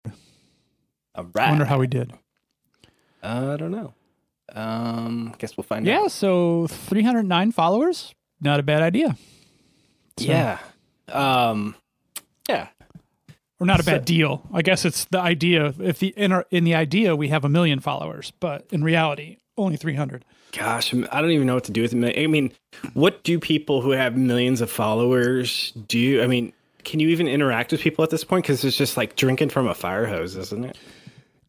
All I wonder right. how we did. I don't know. Guess we'll find Yeah, out. so 309 followers. Not a bad idea. So, Yeah. Um, yeah. or not a So, bad deal. I guess it's the idea. If the in the idea we have 1 million followers, but in reality only 300. gosh, I don't even know what to do with them. I mean, what do people who have millions of followers do? I mean, can you even interact with people at this point? Because it's just like drinking from a fire hose, isn't it?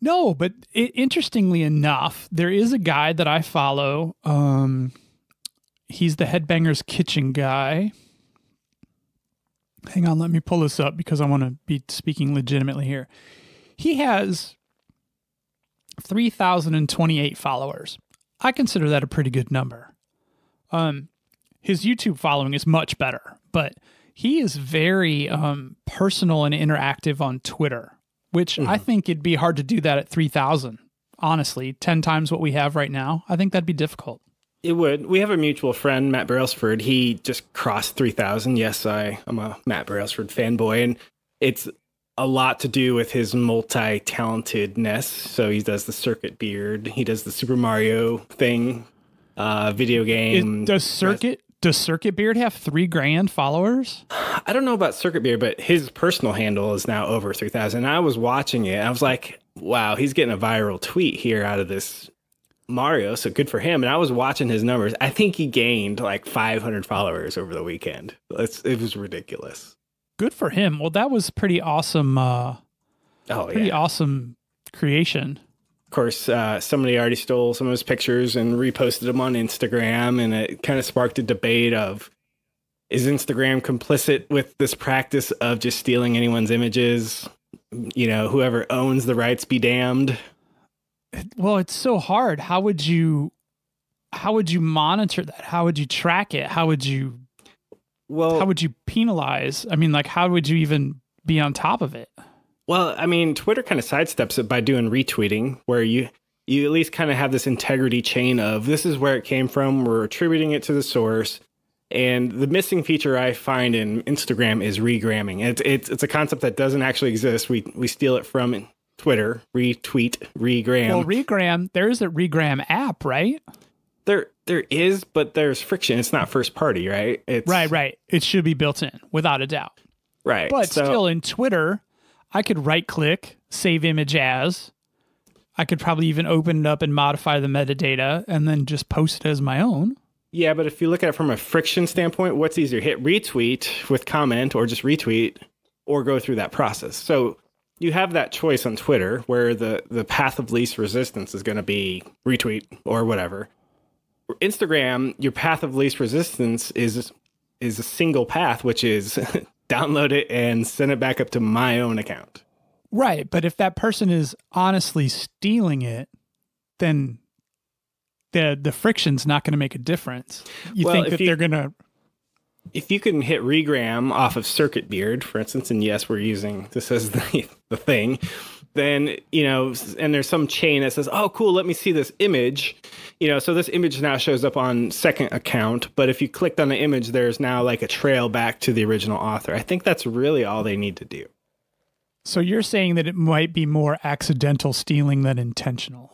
No, but interestingly enough, there is a guy that I follow. He's the Headbangers Kitchen guy. Hang on, let me pull this up because I want to be speaking legitimately here. He has 3,028 followers. I consider that a pretty good number. His YouTube following is much better, but he is very personal and interactive on Twitter, which I think it'd be hard to do that at 3,000. Honestly, 10 times what we have right now. I think that'd be difficult. It would. We have a mutual friend, Matt Brailsford. He just crossed 3,000. Yes, I'm a Matt Brailsford fanboy, and it's a lot to do with his multi-talentedness. So he does the circuit beard. He does the Super Mario thing, video game. Does Circuit Beard have 3,000 followers? I don't know about circuit beard, but his personal handle is now over 3,000. I was watching it. I was like, wow, he's getting a viral tweet here out of this Mario, so good for him. And I was watching his numbers. I think he gained like 500 followers over the weekend. It was ridiculous. Good for him. Well, that was pretty awesome. Pretty awesome creation. Of course, somebody already stole some of his pictures and reposted them on Instagram, and it kind of sparked a debate of, is Instagram complicit with this practice of just stealing anyone's images? You know, whoever owns the rights be damned. Well, it's so hard. How would you monitor that? How would you track it? How would you penalize? I mean, like, how would you even be on top of it? Well, I mean, Twitter kind of sidesteps it by doing retweeting, where you at least kind of have this integrity chain of, this is where it came from. We're attributing it to the source. And the missing feature I find in Instagram is regramming. It's a concept that doesn't actually exist. We steal it from Twitter. Retweet, regram. Well, regram, there is a regram app, right? There is, but there's friction. It's not first party, right? Right. It should be built in, without a doubt. Right. But still, in Twitter, I could right click, save image as. I could probably even open it up and modify the metadata and then just post it as my own. Yeah, but if you look at it from a friction standpoint, what's easier? Hit retweet with comment, or just retweet, or go through that process. So you have that choice on Twitter where the path of least resistance is going to be retweet or whatever. Instagram, your path of least resistance is a single path, which is download it and send it back up to my own account. Right. But if that person is honestly stealing it, then the friction's not going to make a difference. You think that they're going to... If you can hit regram off of Circuit Beard, for instance, and yes, we're using this as the thing, then, you know, and there's some chain that says, oh, cool, let me see this image. You know, so this image now shows up on second account, but if you clicked on the image, there's now like a trail back to the original author. I think that's really all they need to do. So you're saying that it might be more accidental stealing than intentional?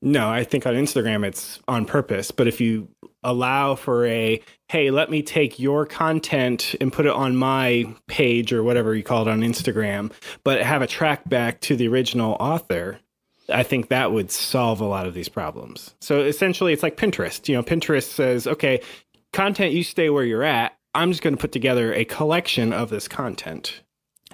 No, I think on Instagram it's on purpose. But if you allow for hey, let me take your content and put it on my page or whatever you call it on Instagram, but have a track back to the original author, I think that would solve a lot of these problems. So essentially it's like Pinterest. You know, Pinterest says, okay, content, you stay where you're at. I'm just going to put together a collection of this content.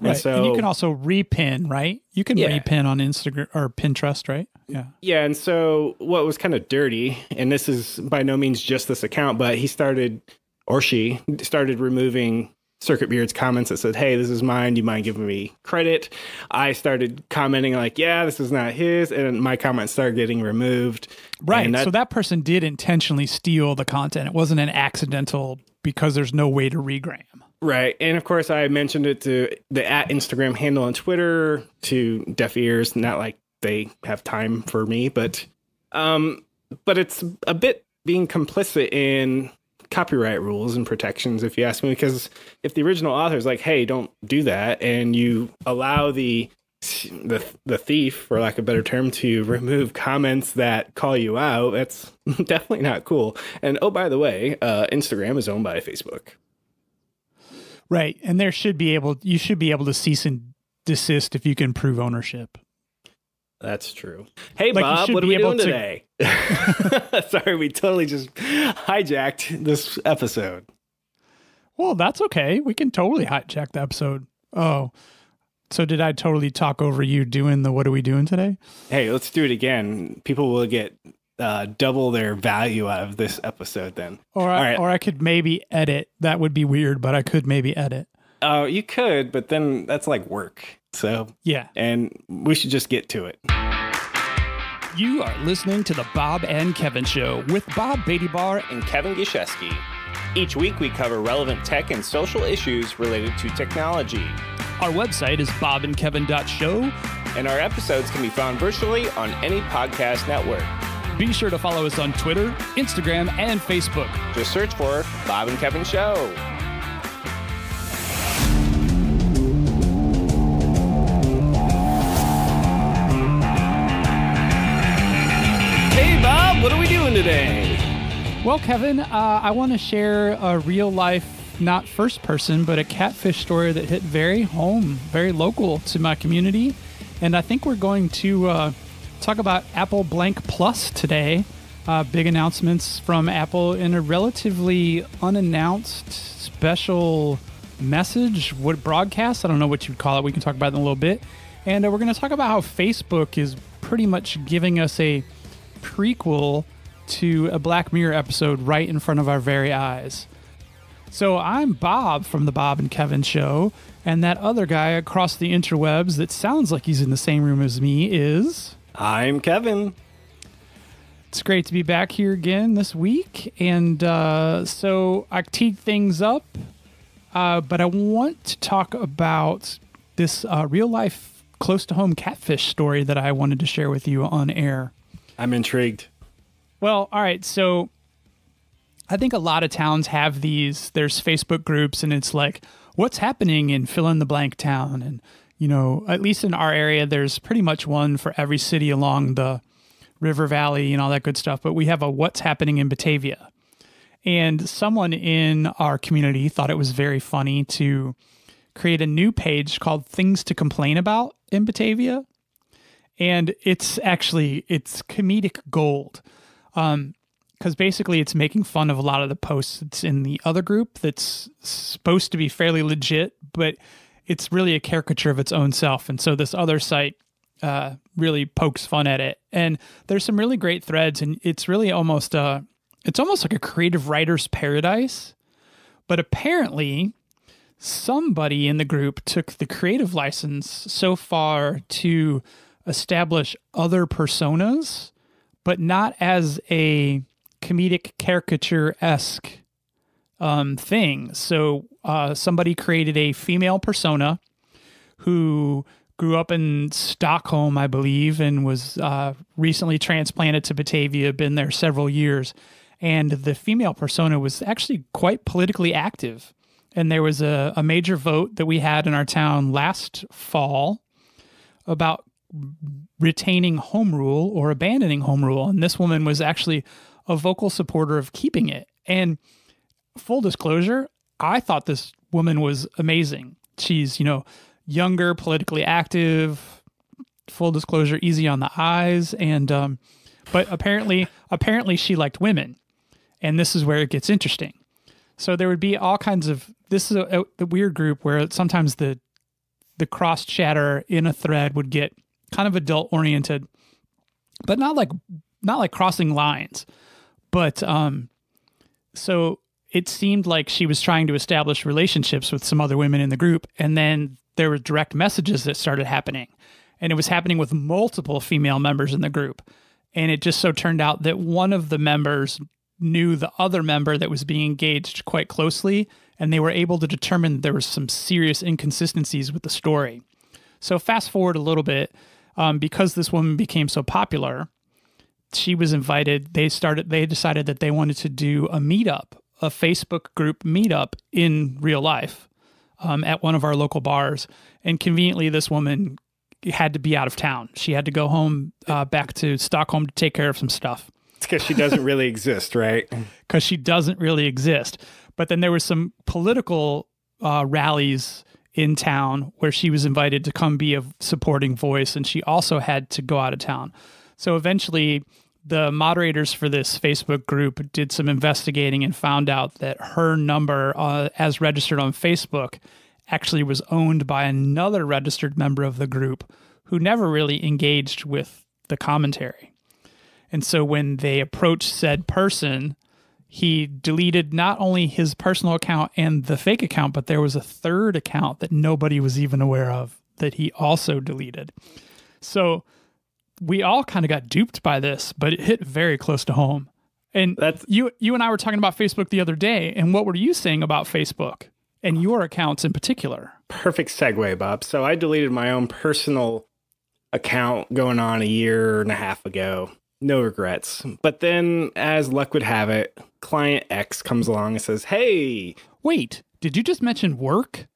Right. And you can also repin, right? You can repin on Instagram or Pinterest, right? Yeah. Yeah. And so what was kind of dirty, and this is by no means just this account, but she started removing Circuit Beard's comments that said, hey, this is mine. Do you mind giving me credit? I started commenting like, yeah, this is not his. And my comments started getting removed. Right. So that person did intentionally steal the content. It wasn't an accidental because there's no way to regram. Right. And of course, I mentioned it to the @Instagram handle on Twitter, to deaf ears, not like they have time for me, but it's a bit being complicit in copyright rules and protections, if you ask me, because if the original author is like, hey, don't do that, and you allow the the thief, for lack of a better term, to remove comments that call you out. That's definitely not cool. And oh, by the way, Instagram is owned by Facebook. Right. And you should be able to cease and desist if you can prove ownership. That's true. Hey, like Bob, what are we doing today? Sorry, we totally just hijacked this episode. Well, that's okay. We can totally hijack the episode. Oh, so did I totally talk over you doing the what are we doing today? Hey, let's do it again. People will get double their value out of this episode then. Or I could maybe edit. That would be weird, but I could maybe edit. Oh, you could, but then that's like work. So, yeah. And we should just get to it. You are listening to the Bob and Kevin Show with Bob Beattybar and Kevin Gishesky. Each week we cover relevant tech and social issues related to technology. Our website is bobandkevin.show, and our episodes can be found virtually on any podcast network. Be sure to follow us on Twitter, Instagram, and Facebook. Just search for Bob and Kevin Show. Hey, Bob, what are we doing today? Well, Kevin, I want to share a real life, not first person, but a catfish story that hit very home, very local to my community. And I think we're going to talk about Apple Blank Plus today. Big announcements from Apple in a relatively unannounced special message, broadcast. I don't know what you'd call it. We can talk about it in a little bit. And we're going to talk about how Facebook is pretty much giving us a prequel to a Black Mirror episode right in front of our very eyes. So I'm Bob from the Bob and Kevin Show, and that other guy across the interwebs that sounds like he's in the same room as me is... I'm Kevin. It's great to be back here again this week, and so I teed things up, but I want to talk about this real-life, close-to-home catfish story that I wanted to share with you on air. I'm intrigued. Well, all right, so I think a lot of towns have these. There's Facebook groups, and it's like, what's happening in fill-in-the-blank town? And, you know, at least in our area, there's pretty much one for every city along the river valley and all that good stuff. But we have a what's happening in Batavia. And someone in our community thought it was very funny to create a new page called Things to Complain About in Batavia. And it's comedic gold. Because basically it's making fun of a lot of the posts that's in the other group that's supposed to be fairly legit, but it's really a caricature of its own self. And so this other site really pokes fun at it. And there's some really great threads, and it's really almost like a creative writer's paradise. But apparently somebody in the group took the creative license so far to establish other personas, but not as a comedic caricature-esque thing. So somebody created a female persona who grew up in Stockholm, I believe, and was recently transplanted to Batavia, been there several years. And the female persona was actually quite politically active. And there was a major vote that we had in our town last fall about retaining home rule or abandoning home rule. And this woman was actually a vocal supporter of keeping it. And full disclosure, I thought this woman was amazing. She's, younger, politically active, full disclosure, easy on the eyes. And, but apparently she liked women. And this is where it gets interesting. So there would be all kinds of, this is a weird group where sometimes the cross chatter in a thread would get kind of adult oriented, but not like crossing lines. But so it seemed like she was trying to establish relationships with some other women in the group, and then there were direct messages that started happening, and it was happening with multiple female members in the group. And it just so turned out that one of the members knew the other member that was being engaged quite closely, and they were able to determine that there was some serious inconsistencies with the story. So fast forward a little bit, because this woman became so popular, she was invited. They decided that they wanted to do a meetup, a Facebook group meetup in real life, at one of our local bars. And conveniently, this woman had to be out of town. She had to go home back to Stockholm to take care of some stuff. It's because she doesn't really exist, right? Because she doesn't really exist. But then there was some political rallies in town where she was invited to come be a supporting voice, and she also had to go out of town. So eventually, the moderators for this Facebook group did some investigating and found out that her number, as registered on Facebook, actually was owned by another registered member of the group who never really engaged with the commentary. And so when they approached said person, he deleted not only his personal account and the fake account, but there was a third account that nobody was even aware of that he also deleted. So we all kind of got duped by this, but it hit very close to home. And you and I were talking about Facebook the other day, and what were you saying about Facebook and your accounts in particular? Perfect segue, Bob. So I deleted my own personal account going on a year and a half ago. No regrets. But then, as luck would have it, client X comes along and says, hey. Wait, did you just mention work?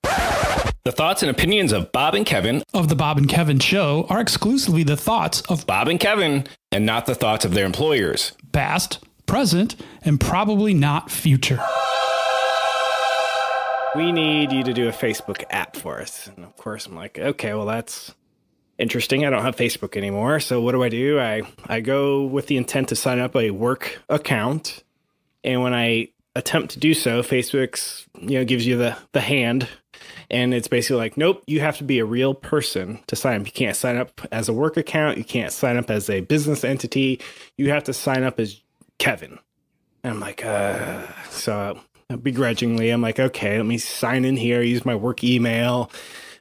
The thoughts and opinions of Bob and Kevin of the Bob and Kevin Show are exclusively the thoughts of Bob and Kevin and not the thoughts of their employers. Past, present, and probably not future. We need you to do a Facebook app for us. And of course, I'm like, okay, well, that's interesting. I don't have Facebook anymore. So what do? I go with the intent to sign up a work account. And when I attempt to do so, Facebook's, gives you the hand. And it's basically like, nope, you have to be a real person to sign up. You can't sign up as a work account. You can't sign up as a business entity. You have to sign up as Kevin. And I'm like, so begrudgingly, I'm like, okay, let me sign in here, use my work email.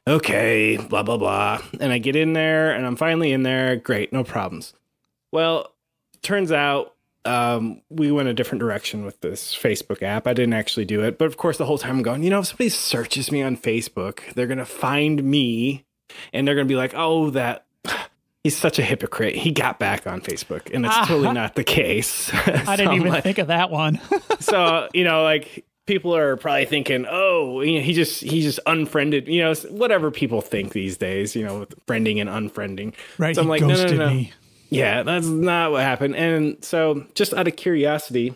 Okay, blah, blah, blah. And I get in there and I'm finally in there. Great, no problems. Well, turns out we went a different direction with this Facebook app. I didn't actually do it. But of course, the whole time I'm going, if somebody searches me on Facebook, they're going to find me and they're going to be like, oh, he's such a hypocrite. He got back on Facebook. And it's totally not the case. I didn't even think of that one. So, people are probably thinking, oh, he just unfriended, whatever people think these days, with friending and unfriending. Right. So I'm like, ghosted no. me. Yeah, that's not what happened. And so just out of curiosity,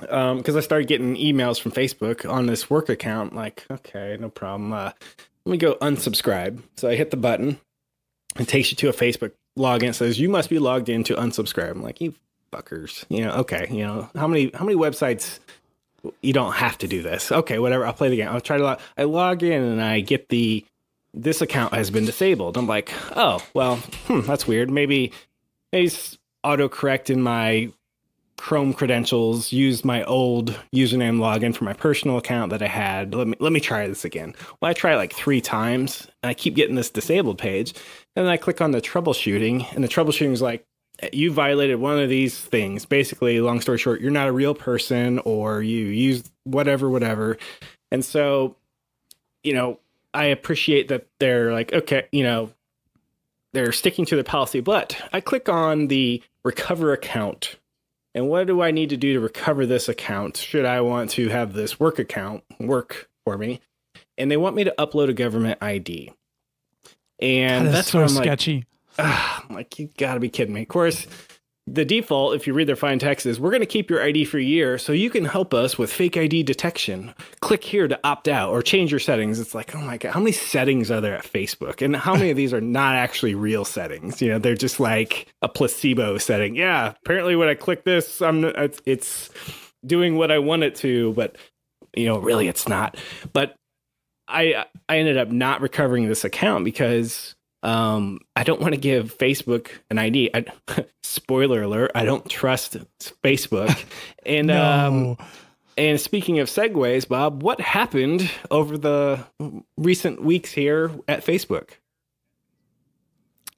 because I started getting emails from Facebook on this work account, I'm like, okay, no problem. Let me go unsubscribe. So I hit the button. It takes you to a Facebook login. It says, you must be logged in to unsubscribe. I'm like, you fuckers. Okay, how many websites... You don't have to do this. Okay, whatever. I'll play the game. I'll try to I log in and I get this account has been disabled. I'm like, oh, well, that's weird. Maybe autocorrect in my Chrome credentials, use my old username login for my personal account that I had. Let me try this again. Well, I try like 3 times and I keep getting this disabled page. And then I click on the troubleshooting and the troubleshooting is like, you violated one of these things. Basically, long story short, you're not a real person or you used whatever. And so, I appreciate that they're like, okay, they're sticking to the policy. But I click on the recover account. And what do I need to do to recover this account? Should I want to have this work account work for me? And they want me to upload a government ID. And that's so what I'm sketchy. Like, I'm like, you gotta be kidding me. Of course, the default, if you read their fine text, is we're going to keep your ID for a year so you can help us with fake ID detection. Click here to opt out or change your settings. It's like, oh my God, how many settings are there at Facebook? And how many of these are not actually real settings? They're just like a placebo setting. Yeah, apparently when I click this, it's doing what I want it to, but really it's not. But I ended up not recovering this account because I don't want to give Facebook an ID. Spoiler alert, I don't trust Facebook. And No. And speaking of segues, Bob, what happened over the recent weeks here at Facebook?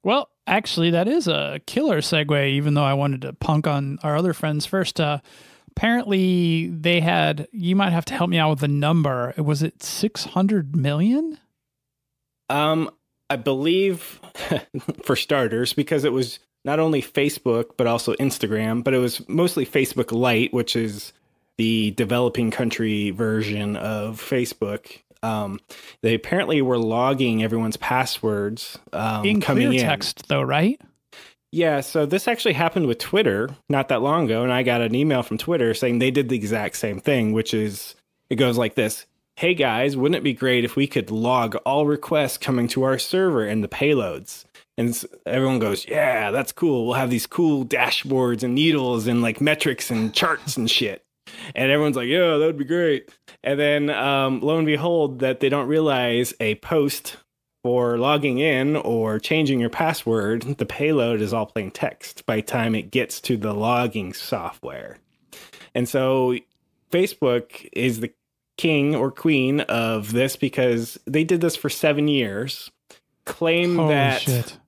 Well, actually, that is a killer segue, even though I wanted to punk on our other friends first. Apparently, they had, you might have to help me out with the number. Was it 600 million? I believe, for starters, because it was not only Facebook, but also Instagram, but it was mostly Facebook Lite, which is the developing country version of Facebook. They apparently were logging everyone's passwords in coming clear in. text, though, right? Yeah, so this actually happened with Twitter not that long ago, and I got an email from Twitter saying they did the exact same thing, which is, it goes like this. Hey guys, wouldn't it be great if we could log all requests coming to our server and the payloads? And everyone goes, yeah, that's cool. We'll have these cool dashboards and needles and like metrics and charts and shit. And everyone's like, yeah, that would be great. And then lo and behold, that they don't realize a post for logging in or changing your password, the payload is all plain text by the time it gets to the logging software. And so Facebook is the king or queen of this because they did this for 7 years, claim that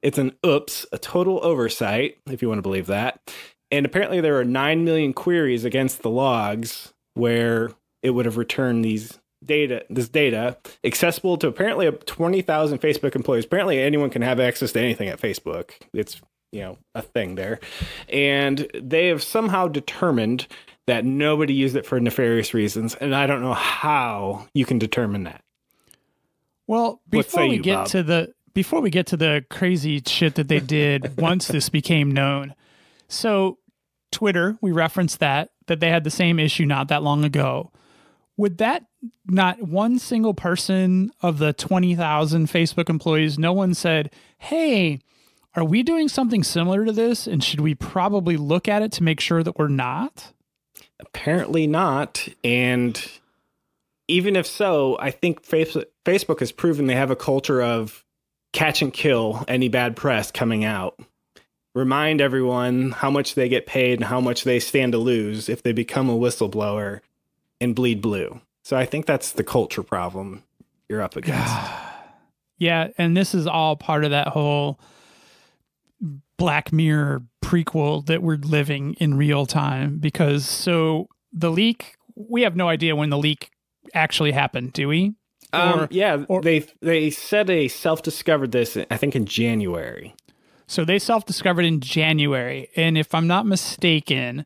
it's a total oversight, if you want to believe that. And apparently there are 9 million queries against the logs where it would have returned this data accessible to apparently 20,000 Facebook employees. Apparently anyone can have access to anything at Facebook. It's, a thing there. And they have somehow determined that nobody used it for nefarious reasons. And I don't know how you can determine that. Well, before we get to the crazy shit that they did once this became known. So Twitter, we referenced that they had the same issue not that long ago. Would that not one single person of the 20,000 Facebook employees, no one said, hey, are we doing something similar to this? And should we probably look at it to make sure that we're not? Apparently not. And even if so, I think Facebook has proven they have a culture of catch and kill any bad press coming out. Remind everyone how much they get paid and how much they stand to lose if they become a whistleblower and bleed blue. So I think that's the culture problem you're up against. Yeah, and this is all part of that whole Black Mirror prequel that we're living in real time, because so the leak, we have no idea when the leak actually happened, do we? They said they self-discovered this, I think, in January. So they self-discovered in January, and if I'm not mistaken,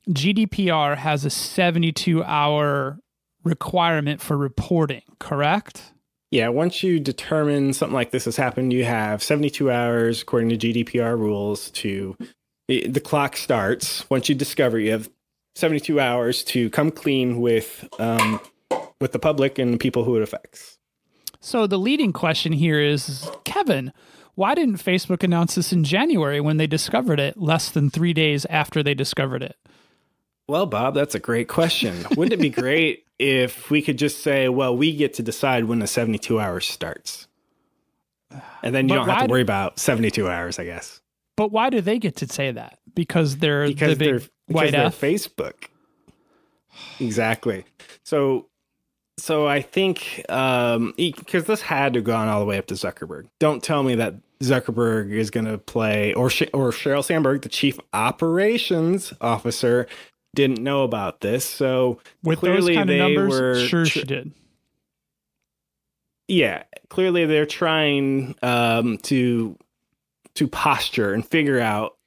GDPR has a 72-hour requirement for reporting, correct? Yeah, once you determine something like this has happened, you have 72 hours, according to GDPR rules, the clock starts. Once you discover, you have 72 hours to come clean with the public and the people who it affects. So the leading question here is, Kevin, why didn't Facebook announce this in January when they discovered it less than 3 days after they discovered it? Well, Bob, that's a great question. Wouldn't it be great if we could just say, well, we get to decide when the 72 hours starts? And then you don't have to worry about 72 hours, I guess. But why do they get to say that? Because they're Facebook. Exactly. So I think because this had to have gone all the way up to Zuckerberg. Don't tell me that Zuckerberg is going to play, or Sheryl Sandberg, the chief operations officer, didn't know about this. So with clearly those kind of they numbers, were sure she did. Yeah, clearly they're trying to posture and figure out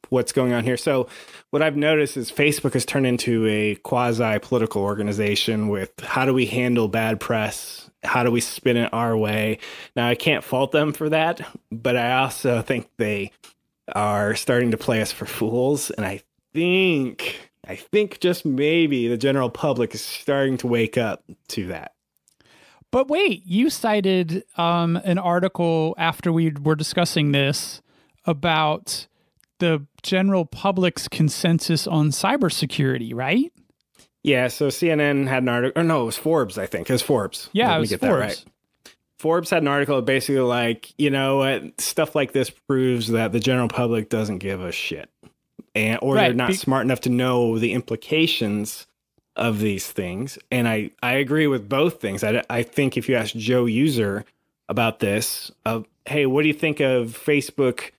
what's going on here. So what I've noticed is Facebook has turned into a quasi-political organization with how do we handle bad press? How do we spin it our way? Now, I can't fault them for that, but I also think they are starting to play us for fools. And I think just maybe the general public is starting to wake up to that. But wait, you cited an article after we were discussing this about the general public's consensus on cybersecurity, right? Yeah, so CNN had an article, or no, it was Forbes, I think. It was Forbes. Yeah, it was Forbes. That right. Forbes had an article basically like, stuff like this proves that the general public doesn't give a shit. Or they're not smart enough to know the implications of these things. And I agree with both things. I think if you ask Joe User about this, hey, what do you think of Facebook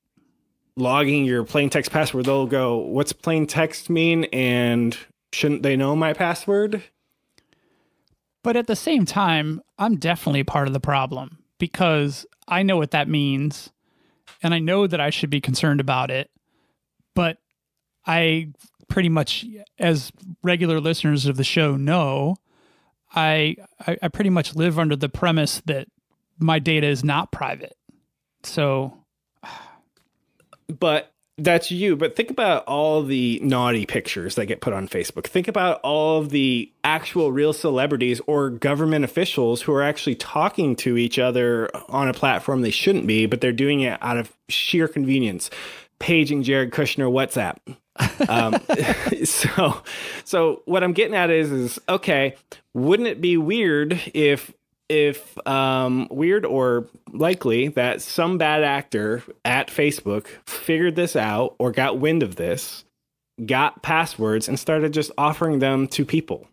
logging your plain text password? They'll go, what's plain text mean? And shouldn't they know my password? But at the same time, I'm definitely part of the problem because I know what that means. And I know that I should be concerned about it. But I pretty much, as regular listeners of the show know, I pretty much live under the premise that my data is not private. So, but that's you. But think about all the naughty pictures that get put on Facebook. Think about all of the actual real celebrities or government officials who are actually talking to each other on a platform they shouldn't be, but they're doing it out of sheer convenience. Paging Jared Kushner WhatsApp. So what I'm getting at is okay, wouldn't it be weird if weird or likely that some bad actor at Facebook figured this out or got wind of this, got passwords, and started just offering them to people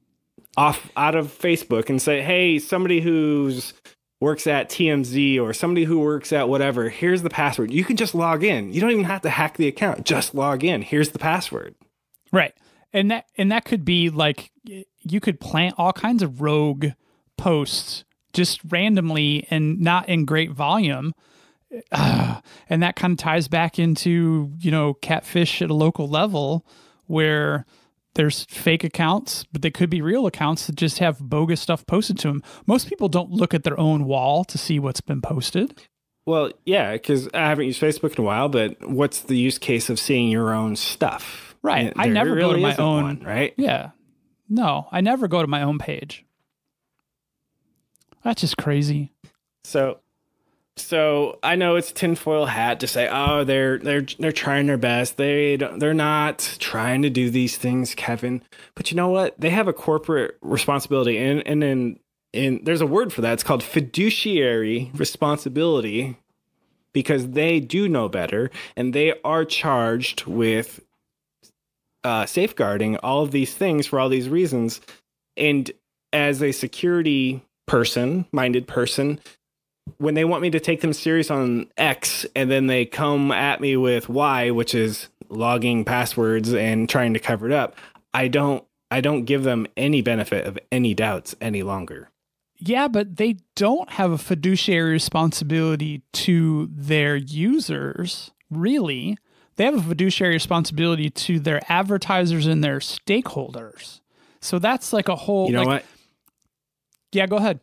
out of Facebook and say, hey, somebody who's works at TMZ or somebody who works at whatever, here's the password. You can just log in. You don't even have to hack the account. Just log in. Here's the password. Right. And that could be like, you could plant all kinds of rogue posts just randomly and not in great volume. And that kind of ties back into, catfish at a local level where there's fake accounts, but they could be real accounts that just have bogus stuff posted to them. Most people don't look at their own wall to see what's been posted. Well, yeah, because I haven't used Facebook in a while, but what's the use case of seeing your own stuff? Right. I never go to my own, one, right? Yeah. No, I never go to my own page. That's just crazy. So I know it's tinfoil hat to say, oh, they're trying their best. They're not trying to do these things, Kevin. But you know what? They have a corporate responsibility, and then there's a word for that. It's called fiduciary responsibility, because they do know better, and they are charged with safeguarding all of these things for all these reasons. And as a minded person, when they want me to take them serious on X and then they come at me with Y, which is logging passwords and trying to cover it up, I don't give them any benefit of any doubts any longer. Yeah, but they don't have a fiduciary responsibility to their users, really. They have a fiduciary responsibility to their advertisers and their stakeholders. So that's like a whole... You know what? Yeah, go ahead.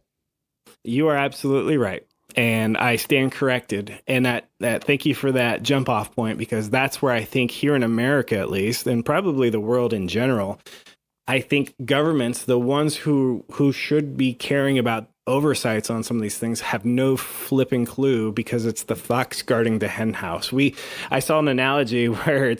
You are absolutely right. And I stand corrected. And that thank you for that jump off point, because that's where I think here in America, at least, and probably the world in general, I think governments, the ones who should be caring about oversights on some of these things, have no flipping clue, because it's the fox guarding the hen house. I saw an analogy where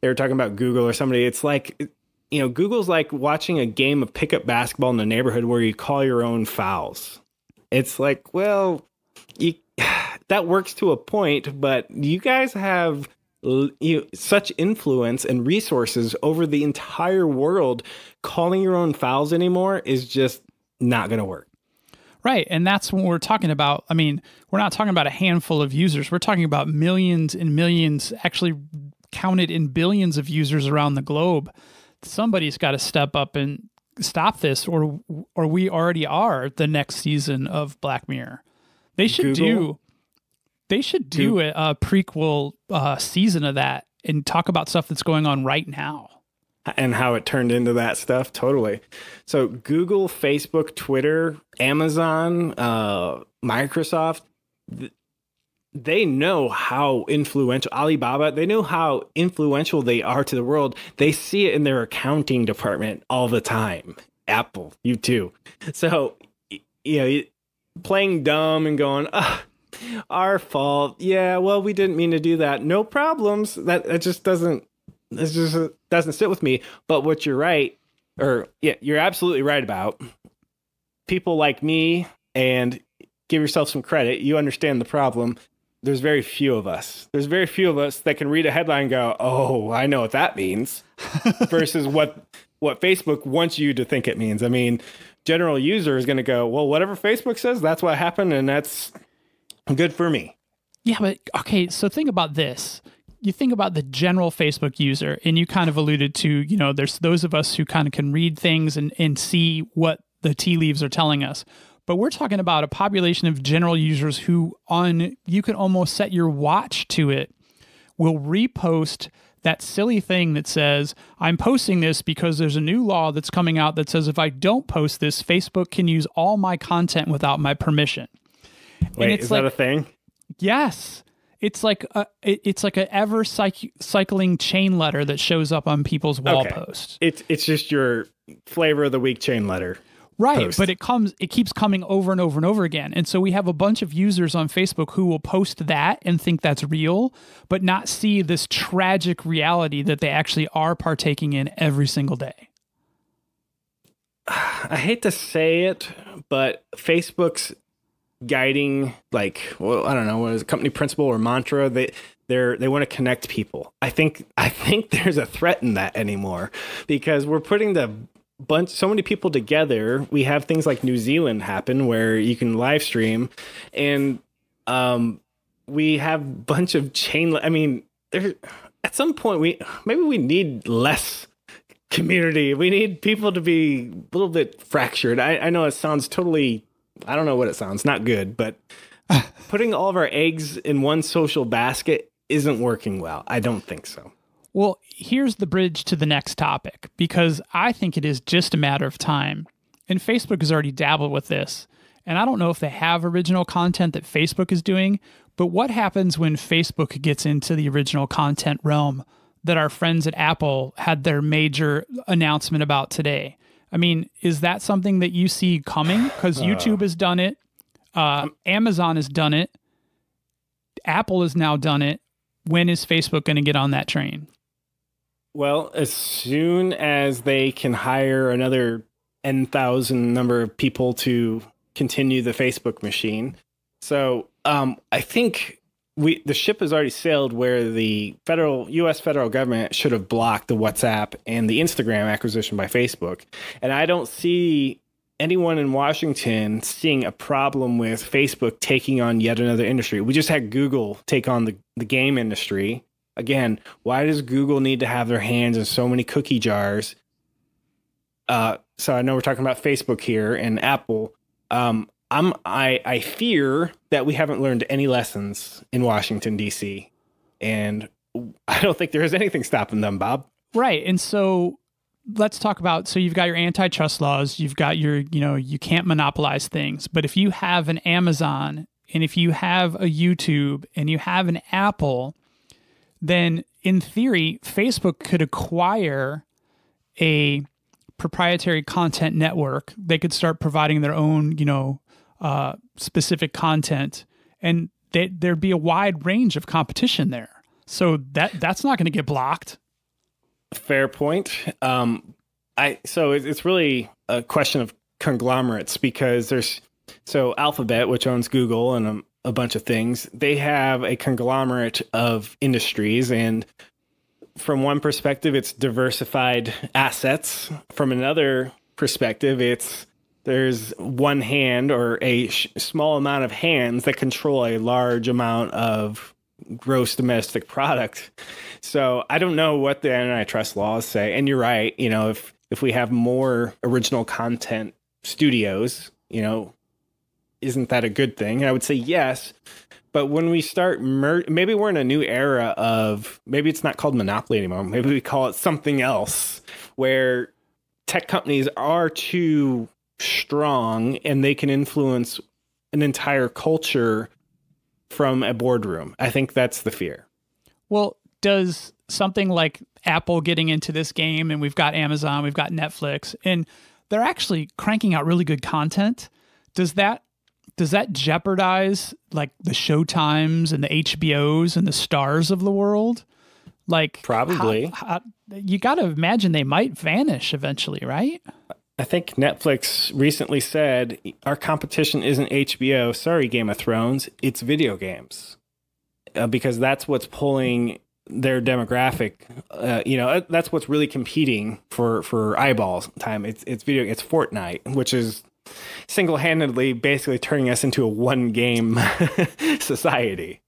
they were talking about Google or somebody. It's like, Google's like watching a game of pickup basketball in the neighborhood where you call your own fouls. It's like, well, that works to a point, but you guys have such influence and resources over the entire world. Calling your own fouls anymore is just not going to work. Right. And that's what we're talking about. I mean, we're not talking about a handful of users. We're talking about millions and millions, actually counted in billions of users around the globe. Somebody's got to step up and stop this, or we already are the next season of Black Mirror. They should do a prequel season of that and talk about stuff that's going on right now. And how it turned into that stuff. Totally. So Google, Facebook, Twitter, Amazon, Microsoft, they know how influential, Alibaba, they know how influential they are to the world. They see it in their accounting department all the time. Apple, you too. So, playing dumb and going, our fault. Yeah, well, we didn't mean to do that. No problems. That just doesn't sit with me. But what you're right, you're absolutely right about, people like me, and give yourself some credit, you understand the problem. There's very few of us. There's very few of us that can read a headline and go, oh, I know what that means, versus what Facebook wants you to think it means. I mean, general user is going to go, well, whatever Facebook says, that's what happened, and that's good for me. Yeah, but okay, so think about this. You think about the general Facebook user, and you kind of alluded to, there's those of us who kind of can read things and see what the tea leaves are telling us. But we're talking about a population of general users who you can almost set your watch to it, will repost that silly thing that says, I'm posting this because there's a new law that's coming out that says if I don't post this, Facebook can use all my content without my permission. Wait, and it's is that a thing? Yes. It's like an ever cycling chain letter that shows up on people's wall posts. It's just your flavor of the week chain letter. Right, post. but it keeps coming over and over and over again. And so we have a bunch of users on Facebook who will post that and think that's real, but not see this tragic reality that they actually are partaking in every single day. I hate to say it, but Facebook's guiding, I don't know, what is it, company principle or mantra? They want to connect people. I think there's a threat in that anymore, because we're putting so many people together. We have things like New Zealand happen where you can live stream, and we have a bunch of at some point we need less community. We need people to be a little bit fractured. I know it sounds totally, I don't know what it sounds, not good, but putting all of our eggs in one social basket isn't working well. I don't think so. Well, here's the bridge to the next topic, because I think it is just a matter of time. And Facebook has already dabbled with this. And I don't know if they have original content that Facebook is doing, but what happens when Facebook gets into the original content realm that our friends at Apple had their major announcement about today? I mean, is that something that you see coming? Because YouTube has done it. Amazon has done it. Apple has now done it. When is Facebook going to get on that train? Well, as soon as they can hire another N,000 number of people to continue the Facebook machine. So I think the ship has already sailed where the U.S. federal government should have blocked the WhatsApp and the Instagram acquisition by Facebook. And I don't see anyone in Washington seeing a problem with Facebook taking on yet another industry. We just had Google take on the game industry. Again, why does Google need to have their hands in so many cookie jars? So I know we're talking about Facebook here and Apple. I fear that we haven't learned any lessons in Washington, D.C. And I don't think there is anything stopping them, Bob. Right. And so let's talk about, so you've got your antitrust laws, you've got your, you can't monopolize things. But if you have an Amazon and if you have a YouTube and you have an Apple, then in theory, Facebook could acquire a proprietary content network. They could start providing their own, specific content, and there'd be a wide range of competition there. So that's not going to get blocked. Fair point. So it's really a question of conglomerates, because Alphabet, which owns Google and a bunch of things, they have a conglomerate of industries, and from one perspective, it's diversified assets. From another perspective, there's one hand or a small amount of hands that control a large amount of gross domestic product. So I don't know what the antitrust laws say. And you're right. If we have more original content studios, isn't that a good thing? And I would say yes. But when we start, maybe we're in a new era of, maybe it's not called monopoly anymore. Maybe we call it something else, where tech companies are too strong and they can influence an entire culture from a boardroom. I think that's the fear. Well, does something like Apple getting into this game, and we've got Amazon, we've got Netflix, and they're actually cranking out really good content. Does that jeopardize like the Showtimes and the HBOs and the Stars of the world? Like, probably. You got to imagine they might vanish eventually, right? I think Netflix recently said our competition isn't HBO. Sorry, Game of Thrones. It's video games, because that's what's pulling their demographic. That's what's really competing for eyeballs time. It's Fortnite, which is single-handedly basically turning us into a one-game society.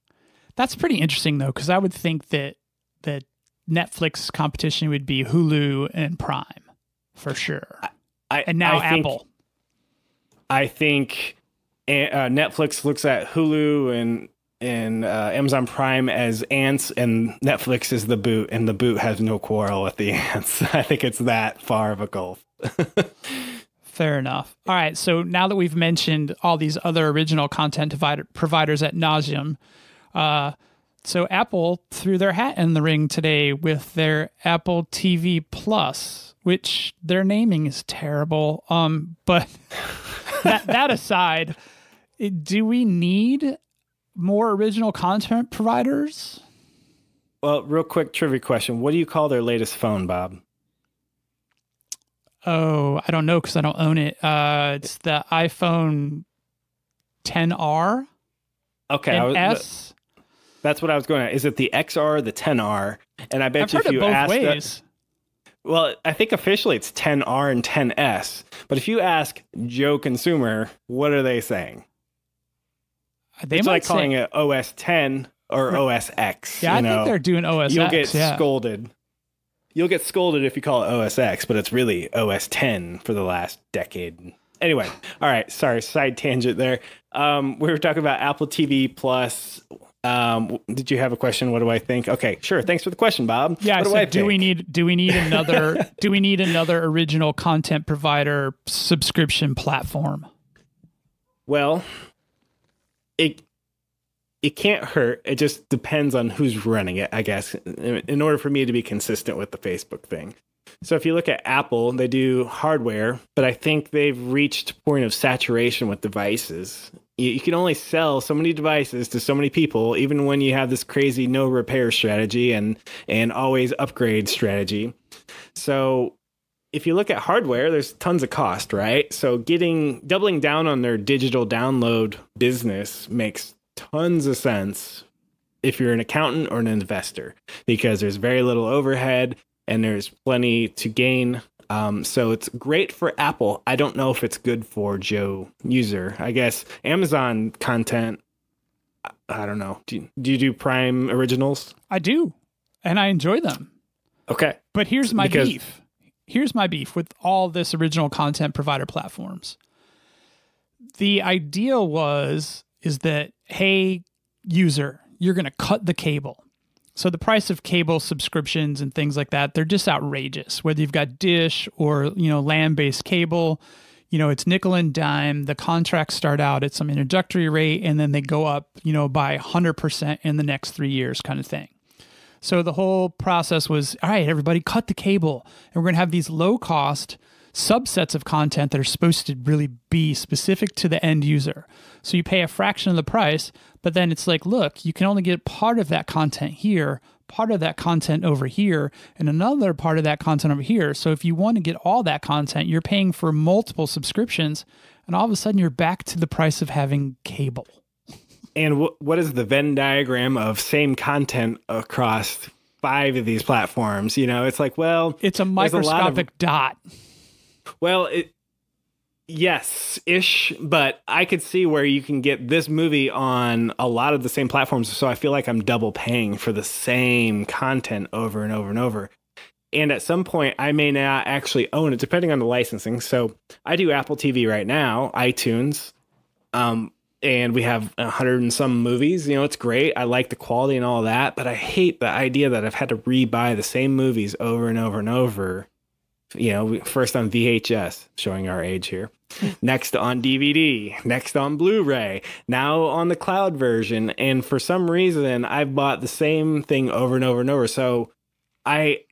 That's pretty interesting, though, because I would think that Netflix competition would be Hulu and Prime, for sure. And now Apple. I think Netflix looks at Hulu and Amazon Prime as ants, and Netflix is the boot, and the boot has no quarrel with the ants. I think it's that far of a gulf. Fair enough. All right. So now that we've mentioned all these other original content providers ad nauseum, so Apple threw their hat in the ring today with their Apple TV Plus, which their naming is terrible. But that aside, do we need more original content providers? Well, real quick trivia question. What do you call their latest phone, Bob? Oh, I don't know because I don't own it. It's the iPhone 10R. Okay. S. That's what I was going at. Is it the XR or the 10R? And I bet I've you heard if it you both ask ways. well, I think officially it's 10R and 10S. But if you ask Joe Consumer, what are they saying? It's like calling it OS 10 or OS X. Yeah, I think they're doing OS X. You'll get scolded. You'll get scolded if you call it OS X, but it's really OS 10 for the last decade. Anyway, all right. Sorry, side tangent there. We were talking about Apple TV Plus. Did you have a question? What do I think? Okay, sure. Thanks for the question, Bob. Yeah, what I said, do we need another original content provider subscription platform? Well, it can't hurt. It just depends on who's running it, I guess, in order for me to be consistent with the Facebook thing. So if you look at Apple, they do hardware, but I think they've reached a point of saturation with devices. You can only sell so many devices to so many people, even when you have this crazy no repair strategy and always upgrade strategy. So if you look at hardware, there's tons of cost, right? So doubling down on their digital download business makes tons of sense if you're an accountant or an investor, because there's very little overhead and there's plenty to gain. So it's great for Apple. I don't know if it's good for Joe user. I guess Amazon content, I don't know. Do you do Prime originals? I do, and I enjoy them. Okay. But here's my beef. Here's my beef with all this original content provider platforms. The idea is that, hey, user, you're going to cut the cable. So the price of cable subscriptions and things like that, they're just outrageous. Whether you've got dish or, land-based cable, it's nickel and dime. The contracts start out at some introductory rate and then they go up, by 100% in the next 3 years kind of thing. So the whole process was, all right, everybody cut the cable. And we're going to have these low-cost subsets of content that are supposed to really be specific to the end user. So you pay a fraction of the price, but then it's like, look, you can only get part of that content here, part of that content over here, and another part of that content over here. So if you want to get all that content, you're paying for multiple subscriptions, and all of a sudden you're back to the price of having cable. And what is the Venn diagram of same content across 5 of these platforms? It's like, well, it's a microscopic dot. Well, yes-ish, but I could see where you can get this movie on a lot of the same platforms, so I feel like I'm double paying for the same content over and over and over. And at some point, I may not actually own it, depending on the licensing. So I do Apple TV right now, iTunes, and we have 100 and some movies. It's great. I like the quality and all that, but I hate the idea that I've had to rebuy the same movies over and over and over. First on VHS, showing our age here, next on DVD, next on Blu-ray, now on the cloud version. And for some reason, I've bought the same thing over and over and over. So I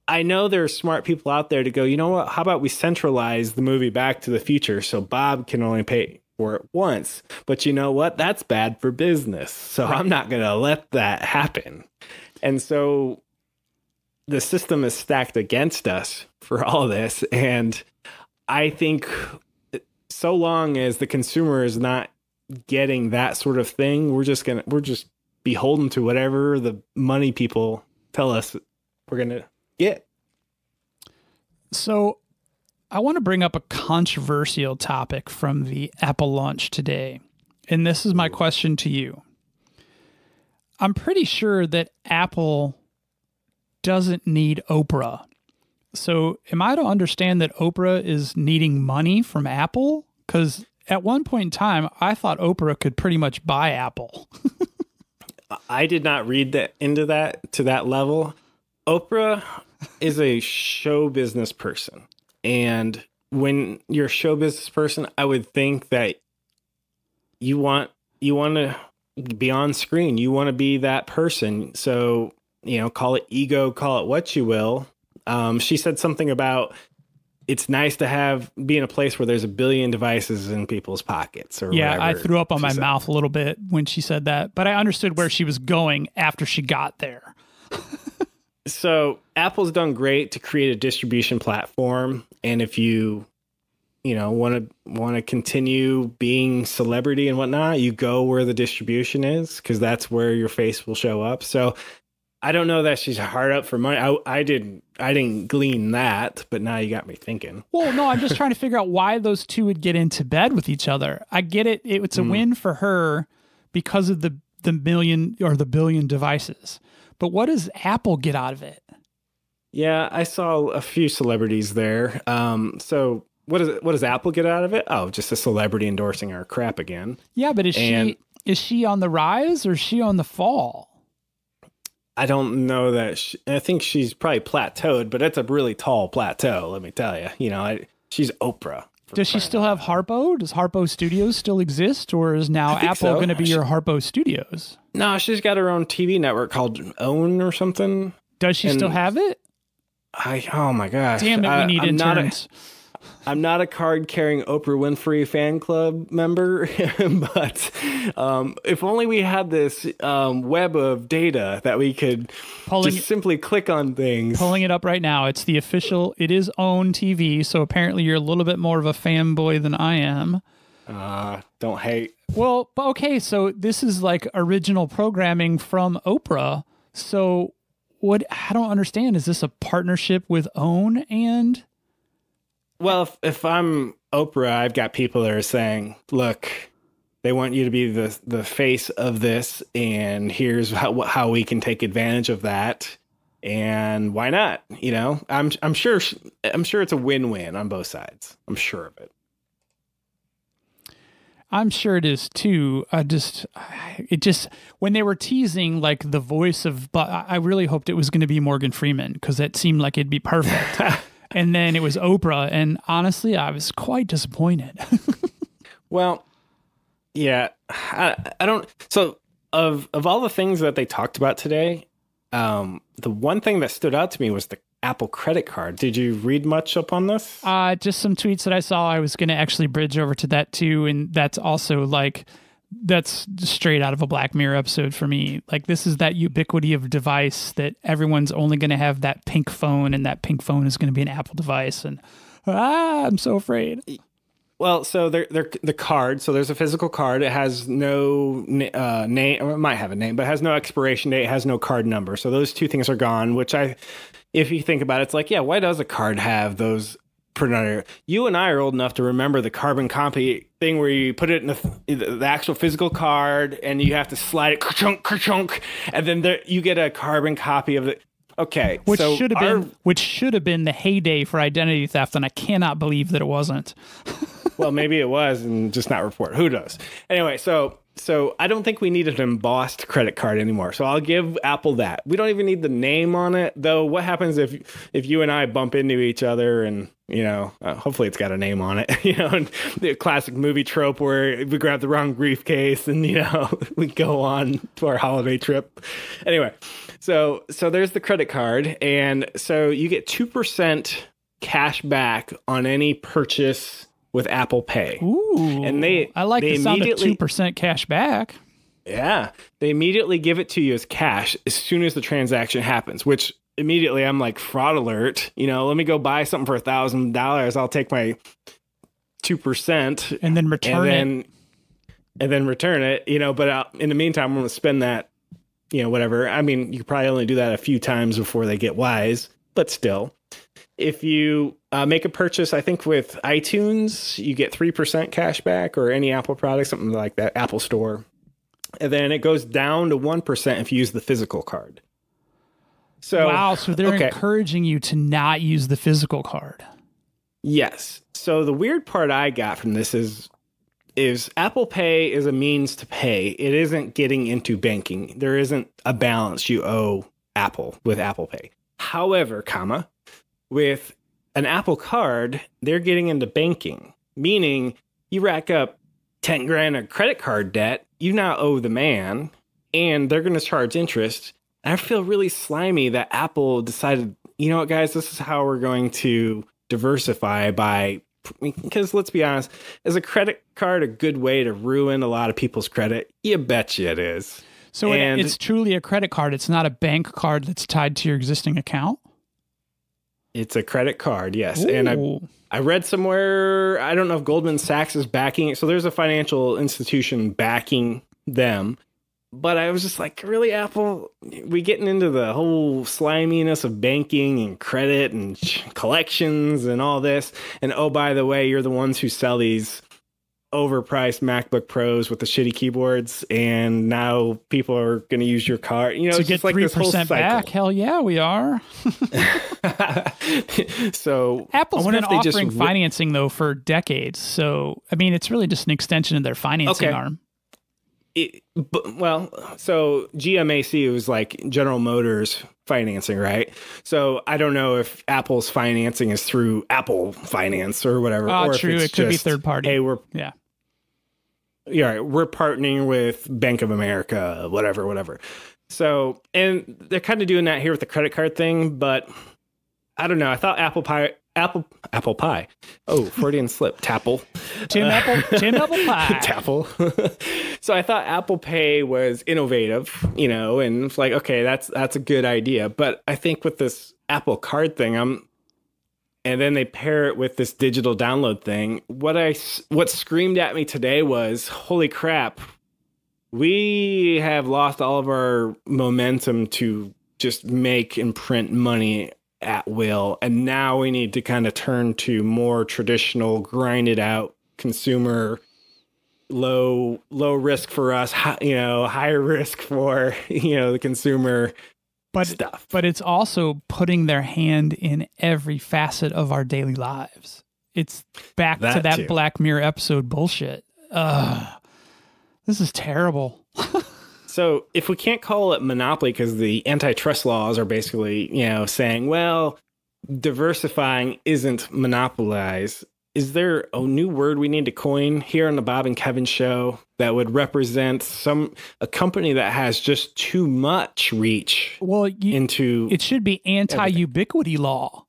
know there are smart people out there to go, you know what, how about we centralize the movie Back to the Future so Bob can only pay for it once. But you know what? That's bad for business. So I'm not going to let that happen. And so the system is stacked against us for all this. And I think so long as the consumer is not getting that sort of thing, we're just beholden to whatever the money people tell us we're going to get. So I want to bring up a controversial topic from the Apple launch today. And this is my question to you. I'm pretty sure that Apple doesn't need Oprah. So am I to understand that Oprah is needing money from Apple? Because at one point in time, I thought Oprah could pretty much buy Apple. I did not read that into that to that level. Oprah is a show business person. And when you're a show business person, I would think that you want to be on screen. You want to be that person. So, call it ego, call it what you will. She said something about it's nice to be in a place where there's a billion devices in people's pockets or whatever. I threw up on my mouth a little bit when she said that, but I understood where she was going after she got there. So Apple's done great to create a distribution platform. And if you want to continue being celebrity and whatnot, you go where the distribution is, because that's where your face will show up. So I don't know that she's hard up for money. I didn't glean that, but now you got me thinking. Well, no, I'm just trying to figure out why those two would get into bed with each other. I get it. It's a win for her because of the million or the billion devices. But what does Apple get out of it? Yeah, I saw a few celebrities there. So what does Apple get out of it? Oh, just a celebrity endorsing our crap again. Yeah, but is she on the rise or is she on the fall? I don't know that. I think she's probably plateaued, but it's a really tall plateau, let me tell you. She's Oprah. Does she still have Harpo? Does Harpo Studios still exist, or is now Apple going to be your Harpo Studios? No, she's got her own TV network called OWN or something. Does she still have it? Oh my gosh. Damn it, we need interns. I'm not a card-carrying Oprah Winfrey fan club member, but if only we had this web of data that we could simply click on things. Pulling it up right now. It's the official, it is OWN TV, so apparently you're a little bit more of a fanboy than I am. Don't hate. Well, okay, so this is like original programming from Oprah. So what, I don't understand. Is this a partnership with OWN and... Well, if I'm Oprah, I've got people that are saying, look, they want you to be the face of this, and here's how we can take advantage of that. And why not? I'm sure it's a win-win on both sides. I'm sure of it. I'm sure it is too. When they were teasing like the voice of, but I really hoped it was going to be Morgan Freeman, because that seemed like it'd be perfect. And then it was Oprah, and honestly, I was quite disappointed. Well, yeah, I don't. So of all the things that they talked about today, the one thing that stood out to me was the Apple credit card. Did you read much up on this? Just some tweets that I saw. I was going to actually bridge over to that too, and that's also like, that's straight out of a Black Mirror episode for me. Like, this is that ubiquity of device that everyone's only going to have that pink phone, and that pink phone is going to be an Apple device. And I'm so afraid. Well, so they're the card. So there's a physical card. It has no name, or it might have a name, but it has no expiration date. It has no card number. So those two things are gone, which if you think about it, it's like, yeah, why does a card have those? You and I are old enough to remember the carbon copy thing where you put it in the actual physical card and you have to slide it, ka-chunk, and then you get a carbon copy of it. Okay, which should have been the heyday for identity theft, and I cannot believe that it wasn't. Well, maybe it was, and just not report. Who knows? Anyway, so I don't think we need an embossed credit card anymore. So I'll give Apple that. We don't even need the name on it, though. What happens if you and I bump into each other and, hopefully it's got a name on it, and the classic movie trope where we grab the wrong briefcase and, we go on to our holiday trip. Anyway, so there's the credit card. And so you get 2% cash back on any purchase with Apple Pay. Ooh, and I like the sound of 2% cash back. Yeah, they immediately give it to you as cash as soon as the transaction happens, which immediately I'm like, fraud alert. Let me go buy something for $1,000. I'll take my 2% and then return it. And then return it, but in the meantime, I'm going to spend that, whatever. I mean, you could probably only do that a few times before they get wise, but still. If you make a purchase, I think with iTunes, you get 3% cash back, or any Apple product, something like that, Apple Store. And then it goes down to 1% if you use the physical card. So wow, so they're encouraging you to not use the physical card. Yes. So the weird part I got from this is is Apple Pay is a means to pay. It isn't getting into banking. There isn't a balance you owe Apple with Apple Pay. However, with an Apple Card, they're getting into banking, meaning you rack up 10 grand of credit card debt, you now owe the man, and they're going to charge interest. And I feel really slimy that Apple decided, you know what, guys, this is how we're going to diversify because let's be honest, is a credit card a good way to ruin a lot of people's credit? You betcha it is. So it's truly a credit card. It's not a bank card that's tied to your existing account? It's a credit card, yes. Ooh. And I read somewhere, I don't know if Goldman Sachs is backing it. So there's a financial institution backing them. But I was just like, really, Apple? We getting into the whole sliminess of banking and credit and collections and all this. And oh, by the way, you're the ones who sell these overpriced MacBook Pros with the shitty keyboards. And now people are going to use your card. You know, to get like 3% back. Hell yeah, we are. So Apple's been offering financing, though, for decades. So, I mean, it's really just an extension of their financing arm. So GMAC was like General Motors financing, right? So I don't know if Apple's financing is through Apple Finance or whatever. Or true. It could be third party. Hey, we're partnering with Bank of America, whatever. So, and they're kind of doing that here with the credit card thing, but I don't know. I thought Apple Pie. Oh, Freudian slip. Tapple. Tim Apple Pie. Tapple. So I thought Apple Pay was innovative, you know, and it's like, okay, that's a good idea. But I think with this Apple Card thing, and then they pair it with this digital download thing. What screamed at me today was, holy crap, we have lost all of our momentum to just make and print money at will, and now we need to kind of turn to more traditional, grinded out consumer, low risk for us, high risk for the consumer stuff. But it's also putting their hand in every facet of our daily lives. It's back to that too. Black Mirror episode bullshit. This is terrible. So if we can't call it monopoly because the antitrust laws are basically, saying, well, diversifying isn't monopolize, is there a new word we need to coin here on the Bob and Kevin show that would represent a company that has just too much reach into it should be anti-ubiquity law.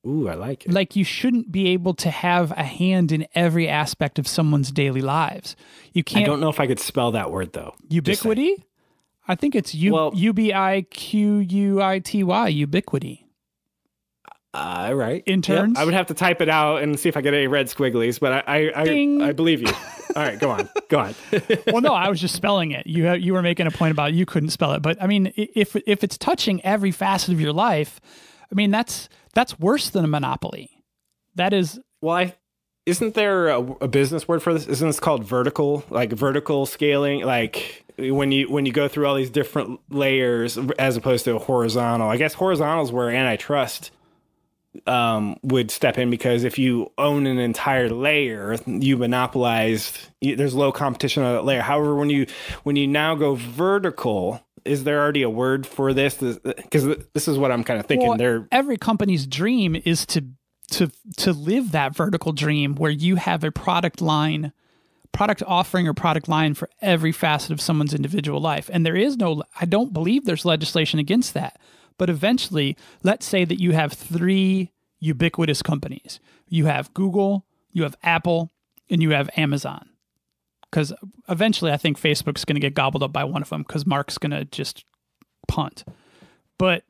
Ooh, I like it. Like, you shouldn't be able to have a hand in every aspect of someone's daily lives. You can't. I don't know if I could spell that word, though. Ubiquity? I think it's U-B-I-Q-U-I-T-Y, ubiquity. Right. Interns? Yep. I would have to type it out and see if I get any red squigglies, but I believe you. All right, go on. Well, no, I was just spelling it. You were making a point about you couldn't spell it. But, I mean, if it's touching every facet of your life, I mean, that's worse than a monopoly. That is. Well, isn't there a business word for this? Isn't this called vertical scaling? Like when you go through all these different layers as opposed to a horizontal. I guess horizontal is where antitrust would step in, because if you own an entire layer, you monopolized. There's low competition on that layer. However, when you now go vertical, is there already a word for this? Because this is what I'm kind of thinking. Well, every company's dream is to live that vertical dream where you have a product offering or product line for every facet of someone's individual life. And I don't believe there's legislation against that. But eventually, let's say that you have 3 ubiquitous companies. You have Google, you have Apple, and you have Amazon. Because eventually I think Facebook's going to get gobbled up by one of them because Mark's going to just punt. But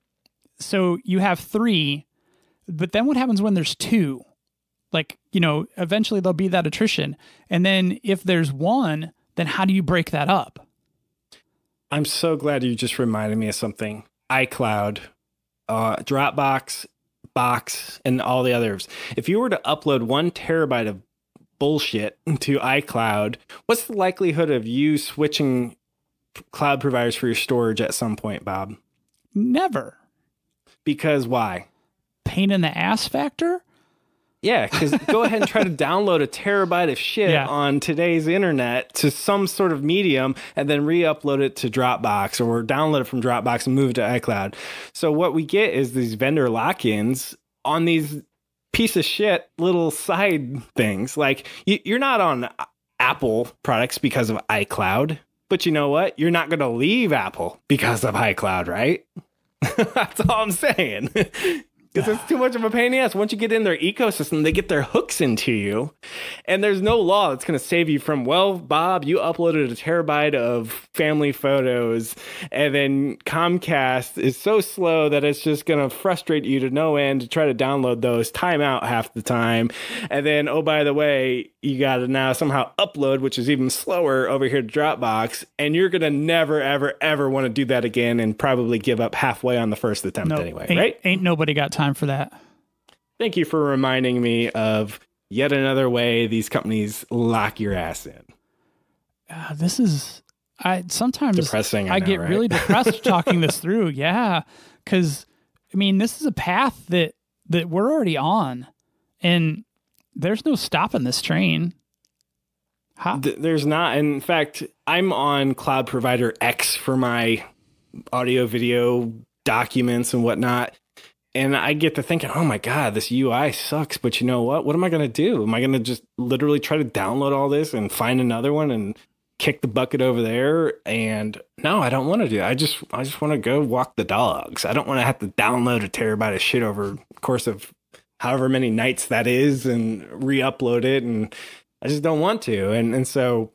so you have 3, but then what happens when there's 2? Like, eventually there'll be that attrition. And then if there's 1, then how do you break that up? I'm so glad you just reminded me of something. iCloud, Dropbox, Box, and all the others. If you were to upload 1 terabyte of bullshit to iCloud, what's the likelihood of you switching cloud providers for your storage at some point, Bob? Never. Because why? Pain in the ass factor? Yeah, because go ahead and try to download a terabyte of shit Yeah. on today's internet to some sort of medium and then re-upload it to Dropbox or download it from Dropbox and move it to iCloud. So what we get is these vendor lock-ins on these piece of shit little side things. Like you're not on Apple products because of iCloud, but you know what? You're not going to leave Apple because of iCloud, right? That's all I'm saying. Because it's too much of a pain in the ass. Once you get in their ecosystem, they get their hooks into you. And there's no law that's going to save you from, well, Bob, you uploaded a terabyte of family photos. And then Comcast is so slow that it's just going to frustrate you to no end to try to download those, time out half the time. And then, oh, by the way, you got to now somehow upload, which is even slower over here to Dropbox. And you're going to never, ever, ever want to do that again and probably give up halfway on the first attempt anyway, right? Ain't nobody got time for that. Thank you for reminding me of yet another way these companies lock your ass in. This is, sometimes depressing. I get really depressed talking this through. Yeah. Cause I mean, this is a path that we're already on and there's no stopping this train. There's not. In fact, I'm on cloud provider X for my audio, video documents and whatnot. And I get to thinking, oh my God, this UI sucks. But you know what? What am I going to do? Am I going to just literally try to download all this and find another one and kick the bucket over there? And no, I don't want to do that. I just want to go walk the dogs. I don't want to have to download a terabyte of shit over the course of however many nights that is and re-upload it. And I just don't want to. And so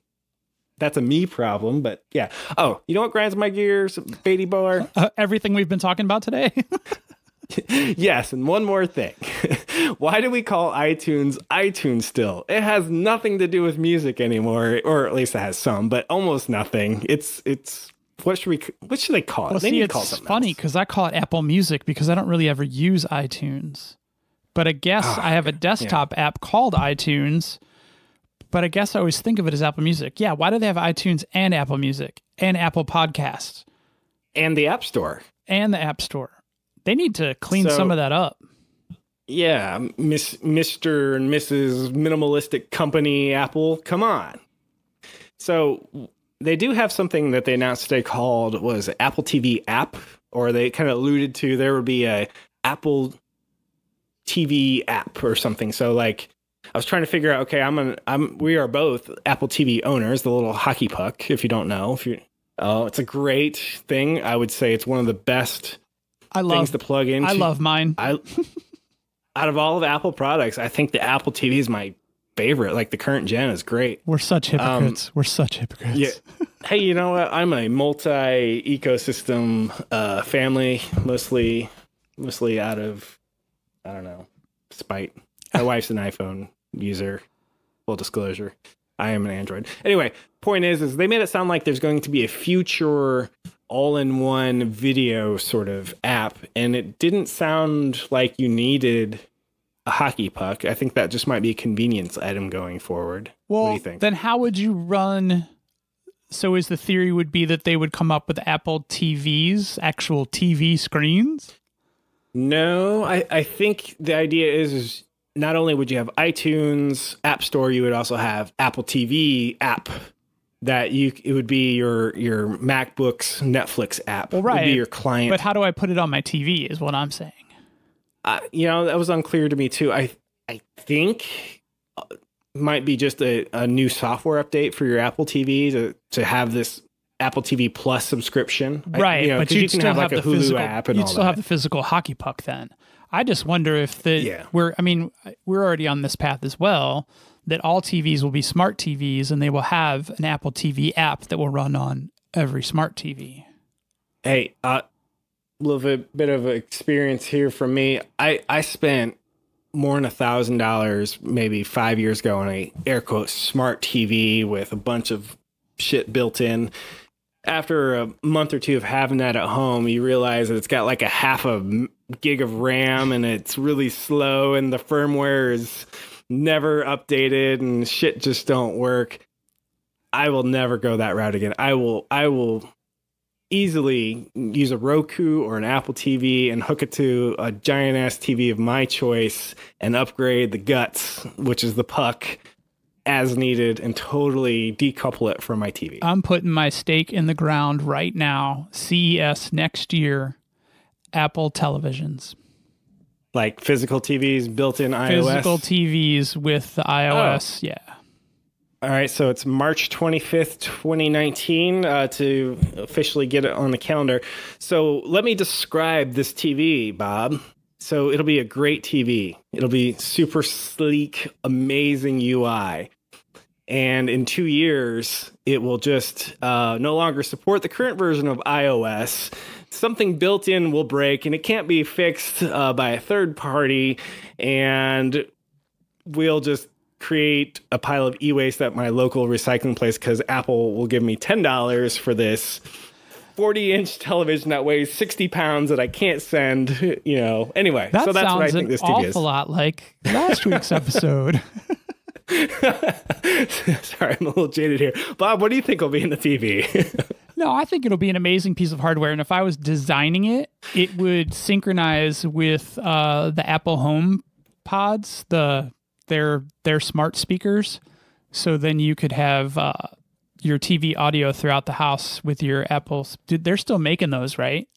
that's a me problem. But yeah. Oh, you know what grinds my gears, Beatty Bar? Everything we've been talking about today. Yes, and one more thing. Why do we call iTunes iTunes still? It has nothing to do with music anymore, or at least it has some, but almost nothing. It's what should they call it? Well, They see, need to it's call it something funny else. because I call it Apple Music because I don't really ever use iTunes. But I guess I have a desktop app called iTunes, but I guess I always think of it as Apple Music. Yeah, why do they have iTunes and Apple Music and Apple Podcasts? And the App Store. And the App Store. They need to clean some of that up. Yeah, Mr. and Mrs. Minimalistic Company Apple, come on. So they do have something that they announced today called was Apple TV app, or they kind of alluded to there would be a Apple TV app or something. So like I was trying to figure out, okay, we are both Apple TV owners, the little hockey puck, if you don't know. It's a great thing. I would say it's one of the best things to plug into. I love mine. Out of all of Apple products, I think the Apple TV is my favorite. Like the current gen is great. We're such hypocrites. We're such hypocrites. Yeah. Hey, you know what? I'm a multi-ecosystem family, mostly out of, I don't know, spite. My wife's an iPhone user. Full disclosure. I am an Android. Anyway, point is they made it sound like there's going to be a future all-in-one video sort of app, and it didn't sound like you needed a hockey puck. I think that just might be a convenience item going forward. Well, what do you think? Then how would you run? So is the theory would be that they would come up with Apple TVs, actual TV screens? No, I think the idea is not only would you have iTunes App Store, you would also have Apple TV app. That it would be your MacBook's Netflix app. Well, right. Would be your client. But how do I put it on my TV is what I'm saying. That was unclear to me too. I think might be just a new software update for your Apple TV to have this Apple TV Plus subscription. Right. But you can have like a Hulu physical app and all that. You'd still have the physical hockey puck then. I just wonder if we're already on this path as well, that all TVs will be smart TVs and they will have an Apple TV app that will run on every smart TV. Hey, a little bit of experience here from me. I spent more than $1,000 maybe 5 years ago on a air quote smart TV with a bunch of shit built in. After a month or two of having that at home, you realize that it's got like a half a gig of RAM and it's really slow and the firmware is never updated and shit just don't work. I will never go that route again. I will easily use a Roku or an Apple TV and hook it to a giant ass TV of my choice and upgrade the guts, which is the puck, as needed, and totally decouple it from my TV. I'm putting my stake in the ground right now. CES next year, Apple televisions. Like physical TVs, built-in iOS? Physical TVs with the iOS, yeah. All right, so it's March 25th, 2019 to officially get it on the calendar. So let me describe this TV, Bob. So it'll be a great TV. It'll be super sleek, amazing UI. And in 2 years, it will just no longer support the current version of iOS. Something built in will break, and it can't be fixed by a third party. And we'll just create a pile of e-waste at my local recycling place because Apple will give me $10 for this 40-inch television that weighs 60 pounds that I can't send, Anyway, that so that's what I sounds think this an TV is. awful lot like last week's episode. Sorry, I'm a little jaded here. Bob, what do you think will be in the TV? No, I think it'll be an amazing piece of hardware. And if I was designing it, it would synchronize with the Apple Home Pods, their smart speakers. So then you could have your TV audio throughout the house with your Apples. They're still making those, right?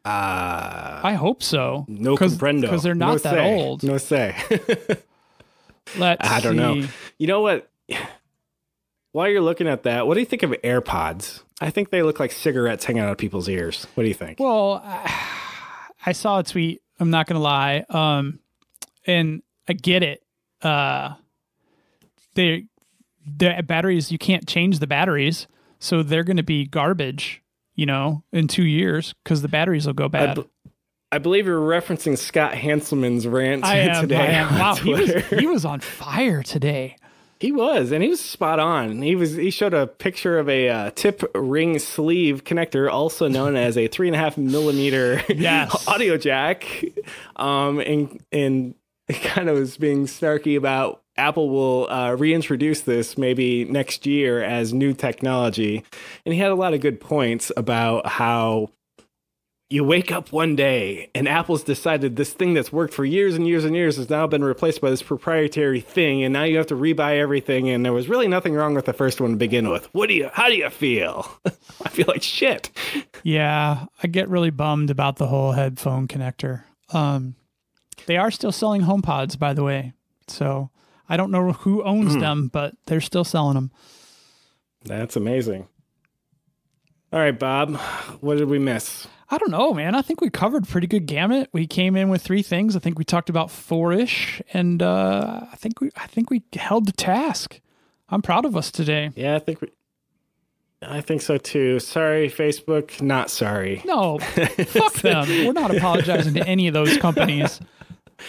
I hope so. No comprendo. Because they're not that old. No say. I don't know. You know what? While you're looking at that, what do you think of AirPods? I think they look like cigarettes hanging out of people's ears. What do you think? Well, I saw a tweet. I'm not going to lie. And I get it. The batteries, you can't change the batteries. So they're going to be garbage, in 2 years because the batteries will go bad. I believe you're referencing Scott Hanselman's rant today. Wow, he was on fire today. He was, and he was spot on. He showed a picture of a tip ring sleeve connector, also known as a 3.5 millimeter audio jack, and kind of was being snarky about Apple will reintroduce this maybe next year as new technology. And he had a lot of good points about how you wake up one day and Apple's decided this thing that's worked for years and years and years has now been replaced by this proprietary thing, and now you have to rebuy everything, and there was really nothing wrong with the first one to begin with. How do you feel? I feel like shit. Yeah, I get really bummed about the whole headphone connector. They are still selling HomePods, by the way. So I don't know who owns them, but they're still selling them. That's amazing. All right, Bob, what did we miss? I don't know, man. I think we covered pretty good gamut. We came in with 3 things. I think we talked about 4-ish, and I think we held the task. I'm proud of us today. Yeah, I think so too. Sorry, Facebook. Not sorry. No, fuck them. We're not apologizing to any of those companies.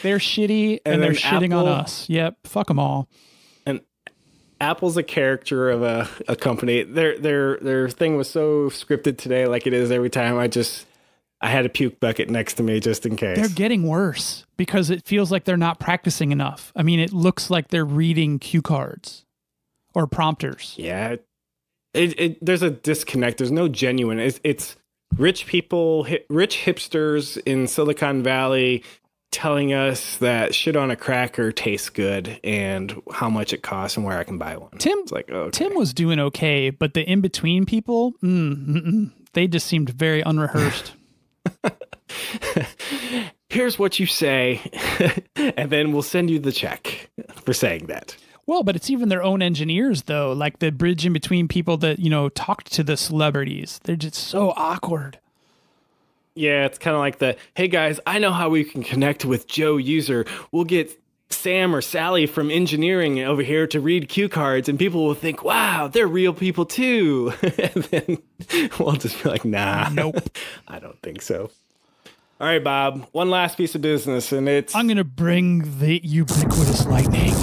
They're shitty, and they're shitting on us. Yep, fuck them all. And Apple's a character of a company. Their thing was so scripted today, like it is every time. I had a puke bucket next to me just in case. They're getting worse because it feels like they're not practicing enough. I mean, it looks like they're reading cue cards or prompters. Yeah, there's a disconnect. There's no genuine. It's rich people, rich hipsters in Silicon Valley telling us that shit on a cracker tastes good and how much it costs and where I can buy one. Tim was doing okay, but the in-between people, they just seemed very unrehearsed. Here's what you say, and then we'll send you the check for saying that. Well, but it's even their own engineers, though, like the bridge in between people that, talked to the celebrities. They're just so awkward. Yeah, it's kind of like hey guys, I know how we can connect with Joe User. We'll get Sam or Sally from engineering over here to read cue cards, and people will think, wow, they're real people too. And then we'll just be like, nah, nope, I don't think so. All right, Bob, one last piece of business, and I'm going to bring the ubiquitous lightning.